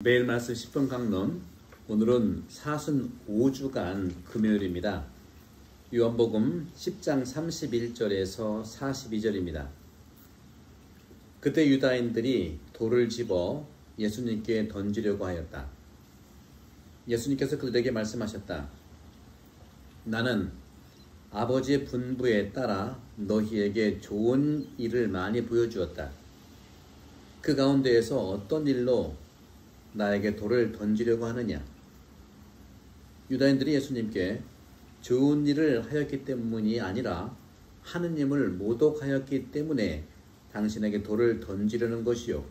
매일 말씀 10분 강론, 오늘은 45주간 금요일입니다. 요한복음 10장 31절에서 42절입니다. 그때 유다인들이 돌을 집어 예수님께 던지려고 하였다. 예수님께서 그들에게 말씀하셨다. 나는 아버지의 분부에 따라 너희에게 좋은 일을 많이 보여주었다. 그 가운데에서 어떤 일로 나에게 돌을 던지려고 하느냐? 유다인들이 예수님께 좋은 일을 하였기 때문이 아니라 하느님을 모독하였기 때문에 당신에게 돌을 던지려는 것이요.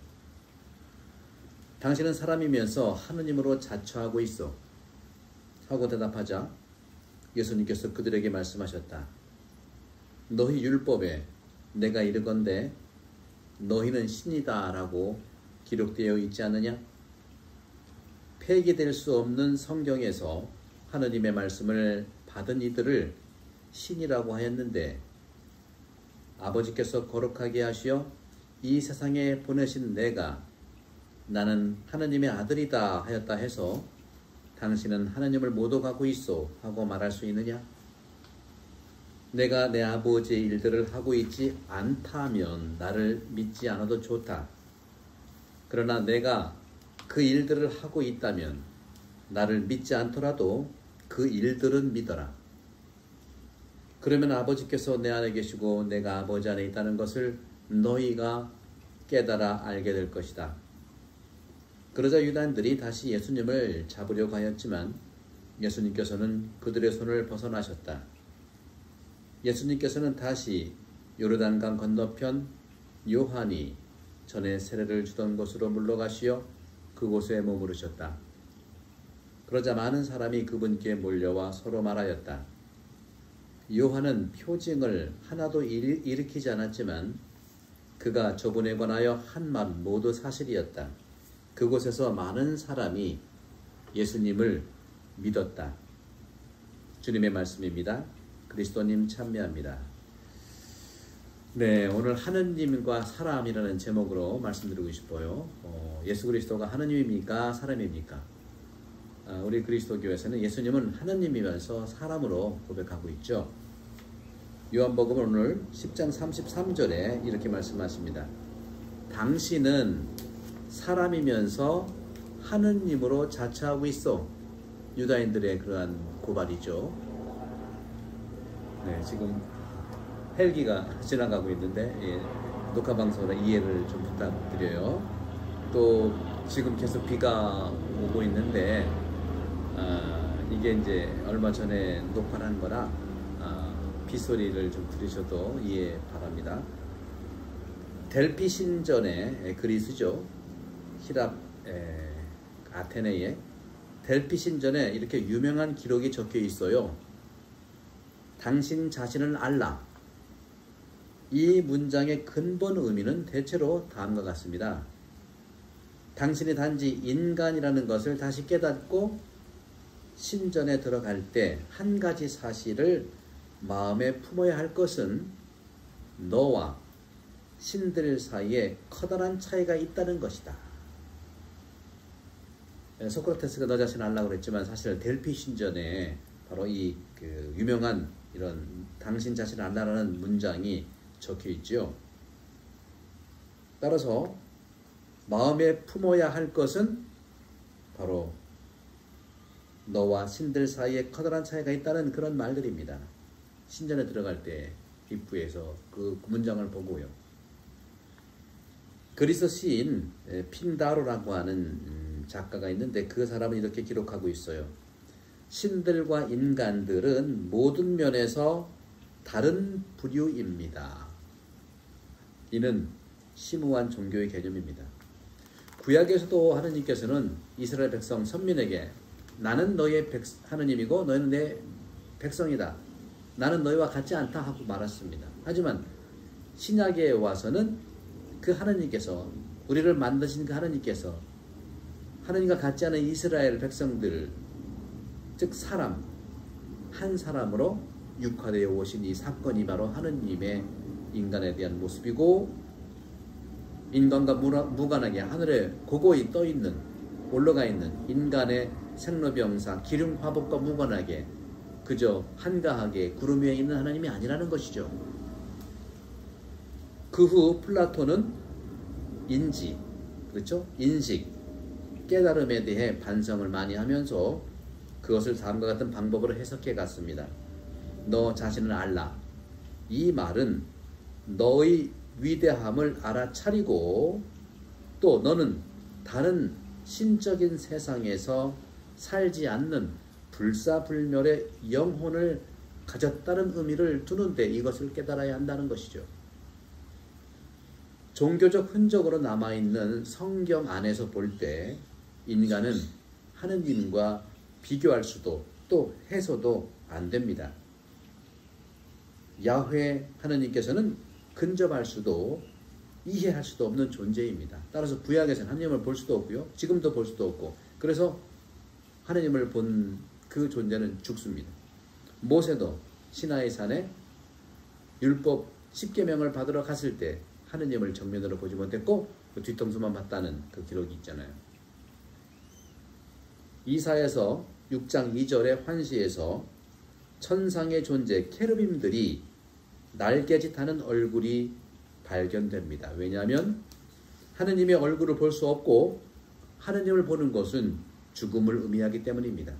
당신은 사람이면서 하느님으로 자처하고 있어. 하고 대답하자 예수님께서 그들에게 말씀하셨다. 너희 율법에 내가 이르건대 너희는 신이다 라고 기록되어 있지 않느냐? 폐기될 수 없는 성경에서 하느님의 말씀을 받은 이들을 신이라고 하였는데 아버지께서 거룩하게 하시어 이 세상에 보내신 내가 나는 하느님의 아들이다 하였다 해서 당신은 하느님을 모독하고 있어 하고 말할 수 있느냐? 내가 내 아버지의 일들을 하고 있지 않다면 나를 믿지 않아도 좋다. 그러나 내가 그 일들을 하고 있다면 나를 믿지 않더라도 그 일들은 믿어라. 그러면 아버지께서 내 안에 계시고 내가 아버지 안에 있다는 것을 너희가 깨달아 알게 될 것이다. 그러자 유다인들이 다시 예수님을 잡으려고 하였지만 예수님께서는 그들의 손을 벗어나셨다. 예수님께서는 다시 요르단강 건너편 요한이 전에 세례를 주던 곳으로 물러가시어 그곳에 머무르셨다. 그러자 많은 사람이 그분께 몰려와 서로 말하였다. 요한은 표징을 하나도 일으키지 않았지만 그가 저분에 관하여 한 말은 모두 사실이었다. 그곳에서 많은 사람이 예수님을 믿었다. 주님의 말씀입니다. 그리스도님 참배합니다. 네, 오늘 하느님과 사람이라는 제목으로 말씀드리고 싶어요. 예수 그리스도가 하느님입니까? 사람입니까? 우리 그리스도교에서는 예수님은 하느님이면서 사람으로 고백하고 있죠. 요한복음은 오늘 10장 33절에 이렇게 말씀하십니다. 당신은 사람이면서 하느님으로 자처하고 있어. 유다인들의 그러한 고발이죠. 네, 지금 헬기가 지나가고 있는데 녹화 방송으로 이해를 좀 부탁드려요. 또 지금 계속 비가 오고 있는데 이게 이제 얼마 전에 녹화를 한 거라 비 소리를 좀 들으셔도 이해 바랍니다. 델피 신전의 그리스죠. 히랍 아테네의 델피 신전에 이렇게 유명한 기록이 적혀 있어요. 당신 자신을 알라. 이 문장의 근본 의미는 대체로 다음과 같습니다. 당신이 단지 인간이라는 것을 다시 깨닫고 신전에 들어갈 때 한 가지 사실을 마음에 품어야 할 것은 너와 신들 사이에 커다란 차이가 있다는 것이다. 소크라테스가 너 자신 알라고 그랬지만 사실 델피 신전에 바로 이 유명한 이런 당신 자신 알라라는 문장이 적혀 있죠. 따라서 마음에 품어야 할 것은 바로 너와 신들 사이에 커다란 차이가 있다는 그런 말들입니다. 신전에 들어갈 때 입구에서 그 문장을 보고요. 그리스 시인 핀다로라고 하는 작가가 있는데 그 사람은 이렇게 기록하고 있어요. 신들과 인간들은 모든 면에서 다른 부류입니다. 이는 심오한 종교의 개념입니다. 구약에서도 하느님께서는 이스라엘 백성 선민에게 나는 너의 하느님이고 너희는 내 백성이다. 나는 너희와 같지 않다 하고 말했습니다. 하지만 신약에 와서는 그 하느님께서 우리를 만드신 그 하느님께서 하느님과 같지 않은 이스라엘 백성들 즉 사람 한 사람으로 육화되어 오신 이 사건이 바로 하느님의 인간에 대한 모습이고 인간과 무관하게 하늘에 고고히 떠있는 올라가 있는 인간의 생로병사, 기름화복과 무관하게 그저 한가하게 구름 위에 있는 하나님이 아니라는 것이죠. 그 후 플라톤은 인지, 그렇죠? 인식, 깨달음에 대해 반성을 많이 하면서 그것을 다음과 같은 방법으로 해석해 갔습니다. 너 자신을 알라. 이 말은 너의 위대함을 알아차리고 또 너는 다른 신적인 세상에서 살지 않는 불사불멸의 영혼을 가졌다는 의미를 두는데 이것을 깨달아야 한다는 것이죠. 종교적 흔적으로 남아있는 성경 안에서 볼 때 인간은 하느님과 비교할 수도 또 해서도 안 됩니다. 야훼 하느님께서는 근접할 수도 이해할 수도 없는 존재입니다. 따라서 구약에서는 하느님을 볼 수도 없고요. 지금도 볼 수도 없고 그래서 하느님을 본 그 존재는 죽습니다. 모세도 시나이 산에 율법 10계명을 받으러 갔을 때 하느님을 정면으로 보지 못했고 그 뒤통수만 봤다는 그 기록이 있잖아요. 이사야서 6장 2절의 환시에서 천상의 존재 케르빔들이 날개짓하는 얼굴이 발견됩니다. 왜냐하면 하느님의 얼굴을 볼 수 없고 하느님을 보는 것은 죽음을 의미하기 때문입니다.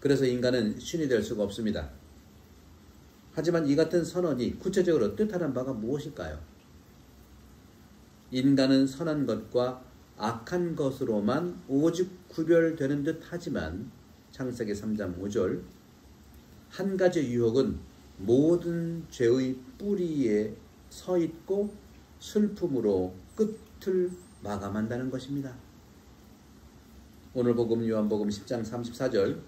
그래서 인간은 신이 될 수가 없습니다. 하지만 이 같은 선언이 구체적으로 뜻하는 바가 무엇일까요? 인간은 선한 것과 악한 것으로만 오직 구별되는 듯 하지만 창세기 3장 5절 한 가지 유혹은 모든 죄의 뿌리에 서 있고 슬픔으로 끝을 마감한다는 것입니다. 오늘 복음 요한복음 10장 34절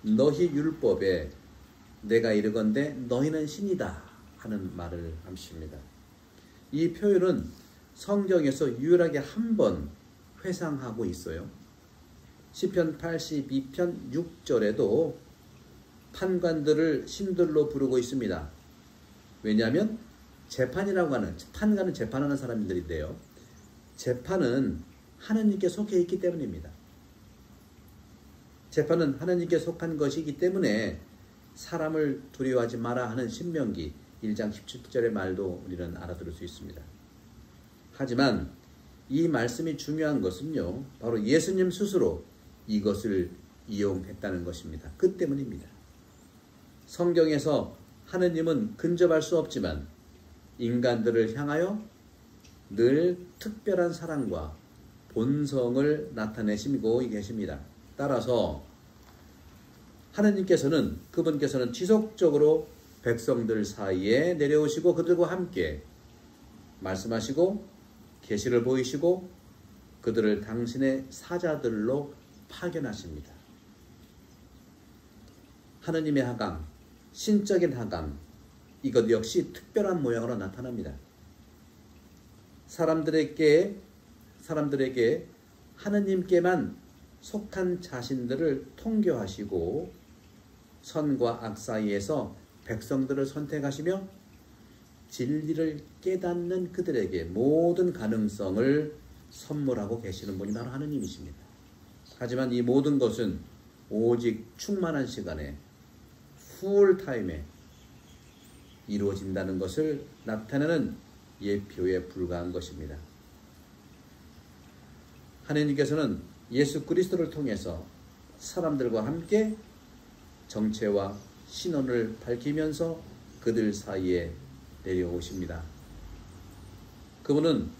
너희 율법에 내가 이르건대 너희는 신이다 하는 말을 하십니다. 이 표현은 성경에서 유일하게 한 번 회상하고 있어요. 시편 82편 6절에도 판관들을 신들로 부르고 있습니다. 왜냐하면 재판이라고 하는, 판관은 재판하는 사람들인데요. 재판은 하느님께 속해 있기 때문입니다. 재판은 하느님께 속한 것이기 때문에 사람을 두려워하지 마라 하는 신명기 1장 17절의 말도 우리는 알아들을 수 있습니다. 하지만 이 말씀이 중요한 것은요, 바로 예수님 스스로 이것을 이용했다는 것입니다. 그 때문입니다. 성경에서 하느님은 근접할 수 없지만 인간들을 향하여 늘 특별한 사랑과 본성을 나타내시고 계십니다. 따라서 하느님께서는 그분께서는 지속적으로 백성들 사이에 내려오시고 그들과 함께 말씀하시고 계시를 보이시고 그들을 당신의 사자들로 파견하십니다. 하느님의 하강, 신적인 하강, 이것 역시 특별한 모양으로 나타납니다. 사람들에게 하느님께만 속한 자신들을 통교하시고 선과 악 사이에서 백성들을 선택하시며 진리를 깨닫는 그들에게 모든 가능성을 선물하고 계시는 분이 바로 하느님이십니다. 하지만 이 모든 것은 오직 충만한 시간에 풀타임에 이루어진다는 것을 나타내는 예표에 불과한 것입니다. 하느님께서는 예수 그리스도를 통해서 사람들과 함께 정체와 신원을 밝히면서 그들 사이에 내려오십니다. 그분은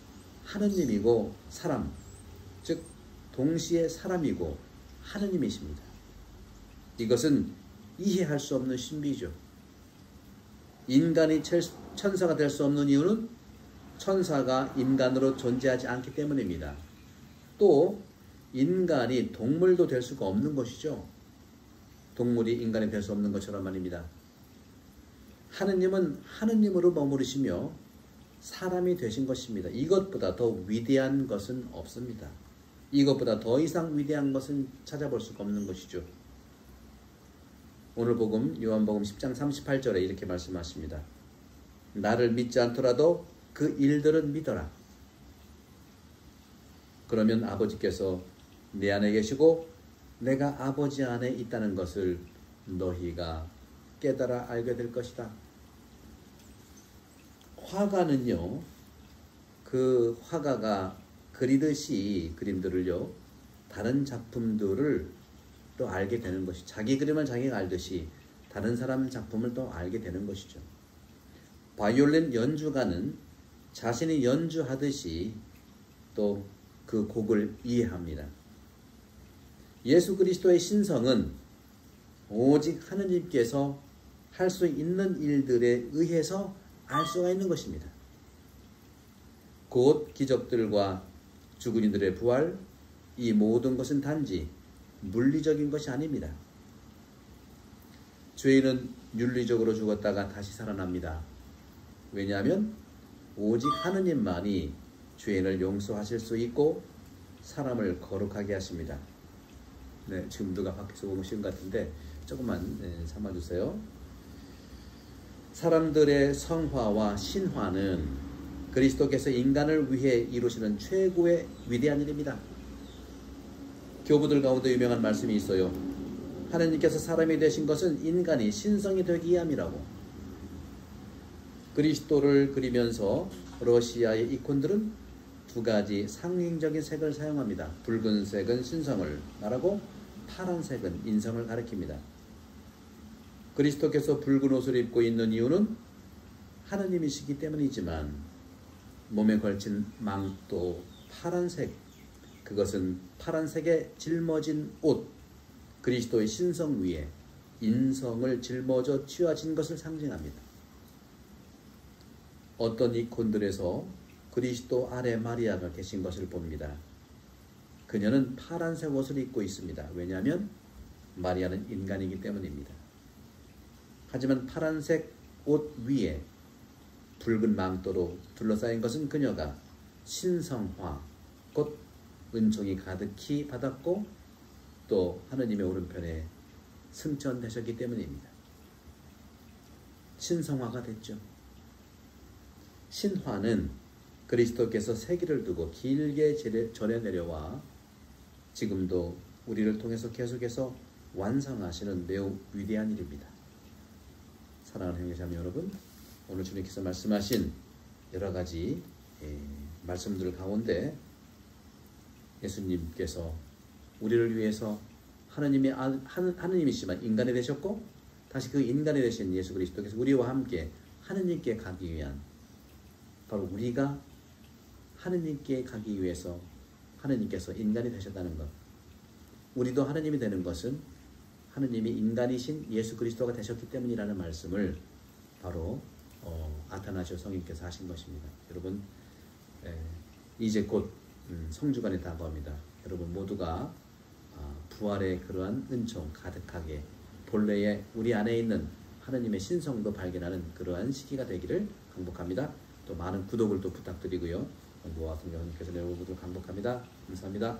하느님이고 사람, 즉 동시에 사람이고 하느님이십니다. 이것은 이해할 수 없는 신비죠. 인간이 천사가 될 수 없는 이유는 천사가 인간으로 존재하지 않기 때문입니다. 또 인간이 동물도 될 수가 없는 것이죠. 동물이 인간이 될 수 없는 것처럼 말입니다. 하느님은 하느님으로 머무르시며 사람이 되신 것입니다. 이것보다 더 위대한 것은 없습니다. 이것보다 더 이상 위대한 것은 찾아볼 수가 없는 것이죠. 오늘 복음 요한복음 10장 38절에 이렇게 말씀하십니다. 나를 믿지 않더라도 그 일들은 믿어라. 그러면 아버지께서 내 안에 계시고 내가 아버지 안에 있다는 것을 너희가 깨달아 알게 될 것이다. 화가는요, 그 화가가 그리듯이 그림들을요, 다른 작품들을 또 알게 되는 것이, 자기 그림을 자기가 알듯이 다른 사람 작품을 또 알게 되는 것이죠. 바이올린 연주가는 자신이 연주하듯이 또 그 곡을 이해합니다. 예수 그리스도의 신성은 오직 하느님께서 할 수 있는 일들에 의해서 알 수가 있는 것입니다. 곧 기적들과 죽은 이들의 부활, 이 모든 것은 단지 물리적인 것이 아닙니다. 죄인은 윤리적으로 죽었다가 다시 살아납니다. 왜냐하면 오직 하느님만이 죄인을 용서하실 수 있고 사람을 거룩하게 하십니다. 네, 지금 누가 밖에서 보면 쉬운 것 같은데 조금만 참아주세요. 사람들의 성화와 신화는 그리스도께서 인간을 위해 이루시는 최고의 위대한 일입니다. 교부들 가운데 유명한 말씀이 있어요. 하느님께서 사람이 되신 것은 인간이 신성이 되기 위함이라고. 그리스도를 그리면서 러시아의 이콘들은 두 가지 상징적인 색을 사용합니다. 붉은색은 신성을 말하고 파란색은 인성을 가리킵니다. 그리스도께서 붉은 옷을 입고 있는 이유는 하느님이시기 때문이지만 몸에 걸친 망토 파란색, 그것은 파란색에 짊어진 옷, 그리스도의 신성 위에 인성을 짊어져 쥐어진 것을 상징합니다. 어떤 이콘들에서 그리스도 아래 마리아가 계신 것을 봅니다. 그녀는 파란색 옷을 입고 있습니다. 왜냐하면 마리아는 인간이기 때문입니다. 하지만 파란색 옷 위에 붉은 망토로 둘러싸인 것은 그녀가 신성화, 곧 은총이 가득히 받았고 또 하느님의 오른편에 승천되셨기 때문입니다. 신성화가 됐죠. 신화는 그리스도께서 세기를 두고 길게 전해 내려와 지금도 우리를 통해서 계속해서 완성하시는 매우 위대한 일입니다. 사랑하는 형제자매 여러분, 오늘 주님께서 말씀하신 여러 가지 말씀들 가운데 예수님께서 우리를 위해서 하느님이시지만 인간이 되셨고 다시 그 인간이 되신 예수 그리스도께서 우리와 함께 하느님께 가기 위한, 바로 우리가 하느님께 가기 위해서 하느님께서 인간이 되셨다는 것, 우리도 하느님이 되는 것은 하느님이 인간이신 예수 그리스도가 되셨기 때문이라는 말씀을 바로 아타나시오 성인께서 하신 것입니다. 여러분, 이제 곧 성주간이 다가옵니다. 여러분 모두가 부활의 그러한 은총 가득하게 본래의 우리 안에 있는 하느님의 신성도 발견하는 그러한 시기가 되기를 간곡합니다. 또 많은 구독을 또 부탁드리고요. 모아 성령님께서 여러분 모두 간곡합니다. 감사합니다.